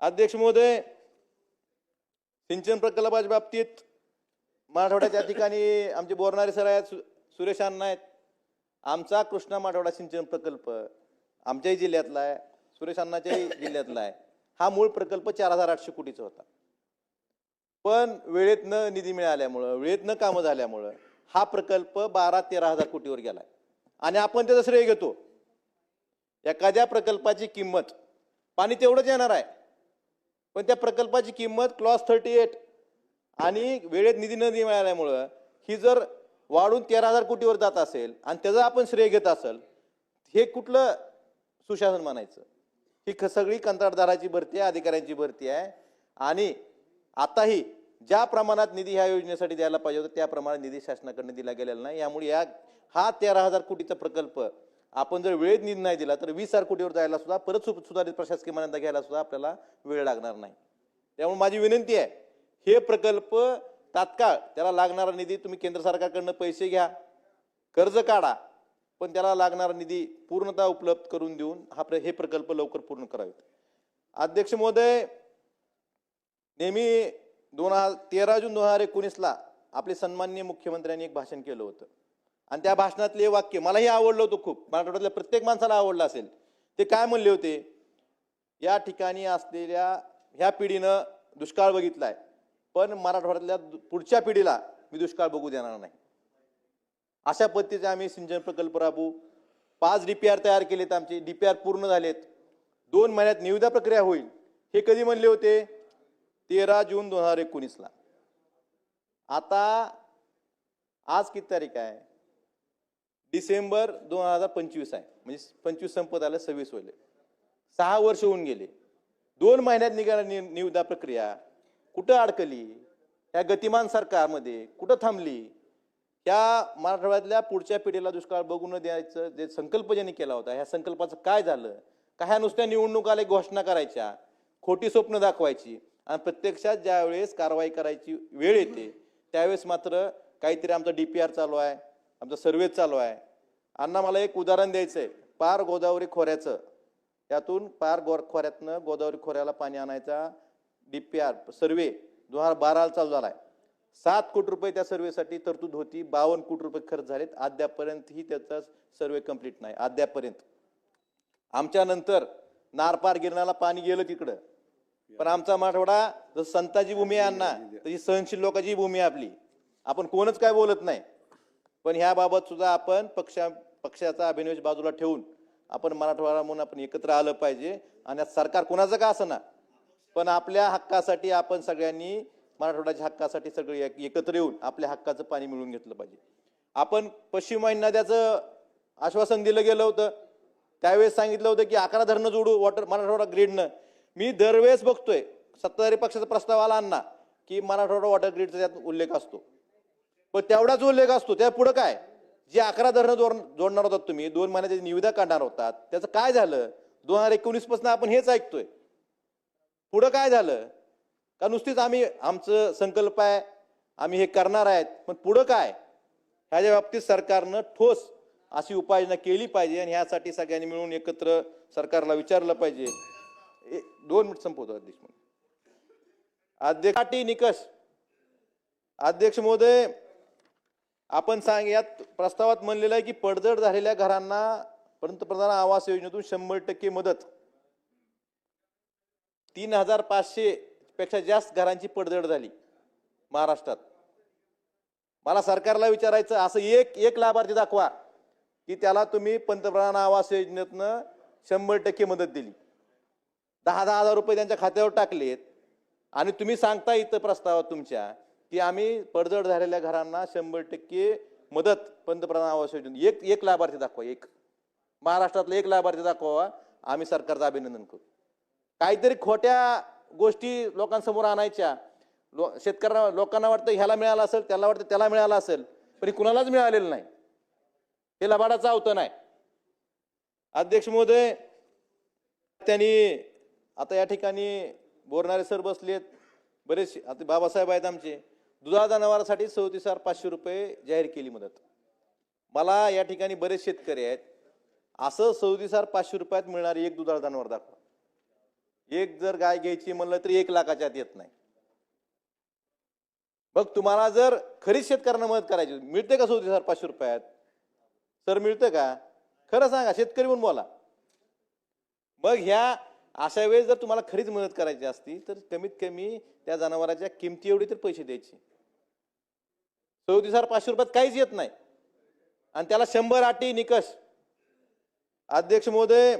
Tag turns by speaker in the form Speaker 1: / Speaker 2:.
Speaker 1: अध्यक्ष महोदय, सिंचन प्रकल्पाच्या बाबतीत मराठवाड्यात या ठिकाणी आमचे बोरणारे सर आहेत, सुरेश अण्णा आहेत. आमचा कृष्णा मराठवाडा सिंचन प्रकल्प आमच्याही जिल्ह्यातला आहे, सुरेश अण्णाच्याही जिल्ह्यातला आहे. हा मूळ प्रकल्प 4,800 कोटीचा होता. पण वेळेत न निधी मिळाल्यामुळं, वेळेत न कामं झाल्यामुळं हा प्रकल्प 12-13 हजार कोटीवर गेलाय. आणि आपण त्याचं श्रेय घेतो. एखाद्या प्रकल्पाची किंमत, पाणी तेवढंच येणार आहे, पण त्या प्रकल्पाची किंमत क्लॉज 38 आणि वेळेत निधी न मिळाल्यामुळं ही जर वाढून 13,000 कोटीवर जात असेल आणि त्याचं आपण श्रेय घेत असेल, हे कुठलं सुशासन म्हणायचं? ही सगळी कंत्राटदाराची भरती आहे, अधिकाऱ्यांची भरती आहे. आणि आताही ज्या प्रमाणात निधी ह्या योजनेसाठी द्यायला पाहिजे होता त्या प्रमाणात निधी शासनाकडून दिला गेलेला नाही. यामुळे हा 13,000 कोटीचा प्रकल्प आपण जर वेळेत निधी नाही दिला तर 20,000 कोटीवर जायला सुद्धा, परत सुधारित प्रशासकीय मान्यता घ्यायला सुद्धा आपल्याला वेळ लागणार नाही. त्यामुळे माझी विनंती आहे, हे प्रकल्प तात्काळ त्याला लागणारा निधी तुम्ही केंद्र सरकारकडून पैसे घ्या, कर्ज काढा, पण त्याला लागणारा निधी पूर्णतः उपलब्ध करून देऊन हे प्रकल्प लवकर पूर्ण करावेत. अध्यक्ष महोदय, नेहमी 13 जून 2019ला आपले सन्माननीय मुख्यमंत्र्यांनी एक भाषण केलं होतं आणि त्या भाषणातले वाक्य मलाही आवडलं होतं खूप, मराठवाड्यातल्या प्रत्येक माणसाला आवडलं असेल. ते काय म्हणले होते? या ठिकाणी असलेल्या ह्या पिढीनं दुष्काळ बघितलाय, पण मराठवाड्यातल्या पुढच्या पिढीला मी दुष्काळ बघू देणार नाही. अशा पद्धतीचे आम्ही सिंचन प्रकल्प राबवू. 5 DPR तयार केलेत, आमचे DPR पूर्ण झालेत. 2 महिन्यात निविदा प्रक्रिया होईल. हे कधी म्हणले होते? 13 जून 2019ला. आता आज किती तारीख आहे? डिसेंबर 2025 आहे, म्हणजे 25 संपत आलं, 26 होईल. 6 वर्ष होऊन गेले. 2 महिन्यात निघाली निविदा प्रक्रिया कुठं अडकली? या गतिमान सरकारमध्ये कुठं थांबली? या मराठवाड्यातल्या पुढच्या पिढीला दुष्काळ बघू न द्यायचं जे संकल्प ज्यांनी केला होता, ह्या संकल्पाचं काय झालं? का ह्या नुसत्या निवडणुकाला घोषणा करायच्या, खोटी स्वप्न दाखवायची आणि प्रत्यक्षात ज्यावेळेस कारवाई करायची वेळ येते त्यावेळेस मात्र काहीतरी आमचा DPR चालू आहे, आमचा सर्वे चालू आहे. अण्णा, मला एक उदाहरण द्यायचं आहे. पार गोदावरी खोऱ्याचं, यातून पार खोऱ्यातनं गोदावरी खोऱ्याला पाणी आणायचा DPR सर्वे 2012ला चालू झालाय. 7 कोटी रुपये त्या सर्वेसाठी तरतूद होती. 52 कोटी रुपये खर्च झालेत. अद्यापर्यंतही त्याचा सर्वे कंप्लीट नाही. अद्यापर्यंत. आमच्या नंतर नारपार गिरणाला पाणी गेलं तिकडं, पण आमचा मराठवाडा जसं संताची भूमी आहे अण्णा, तशी सहनशील लोकांची भूमी आहे आपली. आपण कोणच काय बोलत नाही, पण ह्या बाबत सुद्धा आपण पक्षाचा अभिनिवेश बाजूला ठेवून आपण मराठवाडा म्हणून आपण एकत्र आलं पाहिजे. आणि सरकार कोणाचं का असं ना, पण आपल्या हक्कासाठी आपण सगळ्यांनी, मराठवाड्याच्या हक्कासाठी सगळे एकत्र येऊन आपल्या हक्काचं पाणी मिळवून घेतलं पाहिजे. आपण पश्चिम वाहिनी नद्याचं आश्वासन दिलं गेलं होतं. त्यावेळेस सांगितलं होतं की 11 धरणं जोडू मराठवाडा ग्रीडनं. मी दरवेळेस बघतोय सत्ताधारी पक्षाचा प्रस्ताव आला अण्णा की मराठवाडा वॉटर ग्रीडचा त्यात उल्लेख असतो, पण तेवढाच उल्लेख असतो. त्या पुढं काय? जे 11 धरणं जोडणार होतात तुम्ही, 2 महिन्याची निविदा काढणार होतात, त्याचं काय झालं? 2019 पासून आपण हेच ऐकतोय. पुढं काय झालं? का नुसतीच आमचं संकल्प आहे, आम्ही हे करणार आहेत, पण पुढं काय? ह्याच्या बाबतीत सरकारनं ठोस अशी उपाययोजना केली पाहिजे आणि ह्यासाठी सगळ्यांनी मिळून एकत्र सरकारला विचारलं पाहिजे. 2 मिनिट संपवतो अध्यक्ष. अध्यक्षासाठी निकष. अध्यक्ष महोदय, आपण यात प्रस्तावात म्हणलेलं आहे की पडझड झालेल्या घरांना पंतप्रधान आवास योजनेतून 100% मदत. 3,500 पेक्षा जास्त घरांची पडझड झाली महाराष्ट्रात. मला सरकारला विचारायचं, असं एक लाभार्थी दाखवा की त्याला तुम्ही पंतप्रधान आवास योजनेतनं 100% मदत दिली. 10,000 हजार रुपये त्यांच्या खात्यावर टाकलेत आणि तुम्ही सांगता इथं प्रस्तावात तुमच्या की आम्ही पडझड झालेल्या घरांना 100% मदत पंतप्रधान आवास योजनेत. एक लाभार्थी दाखवा, एक महाराष्ट्रातला एक लाभार्थी दाखवा, आम्ही सरकारचं अभिनंदन करू. काहीतरी खोट्या गोष्टी लोकांसमोर आणायच्या. लोकांना वाटतं ह्याला मिळालं असेल, त्याला वाटतं त्याला मिळालं असेल, पण कुणालाच मिळालेलं नाही. हे लबाडाचं आवतं नाही. अध्यक्ष महोदय, त्यांनी आता या ठिकाणी बोरणारे सर बसलेत, बरेच आता बाबासाहेब आहेत आमचे. दुधाळ जनावरांसाठी 34,500 रुपये जाहीर केली मदत. मला या ठिकाणी बरेच शेतकरी आहेत, असं 34,500 रुपयात मिळणारी एक दुधाळ जनावर दाखवा. एक जर गाय घ्यायची म्हणलं तरी 1 लाखाच्या आत येत नाही. मग तुम्हाला जर खरीच शेतकऱ्यांना मदत करायची मिळते का 37,500 रुपयात? सर मिळतं का? खरं सांगा, शेतकरी म्हणून बोला. मग ह्या अशा वेळेस जर तुम्हाला खरीच मदत करायची असती तर कमीत कमी त्या जनावरांच्या किमती एवढी तर पैसे द्यायचे. 37,500 रुपयात काहीच येत नाही आणि त्याला 100 अटी निकष. अध्यक्ष महोदय,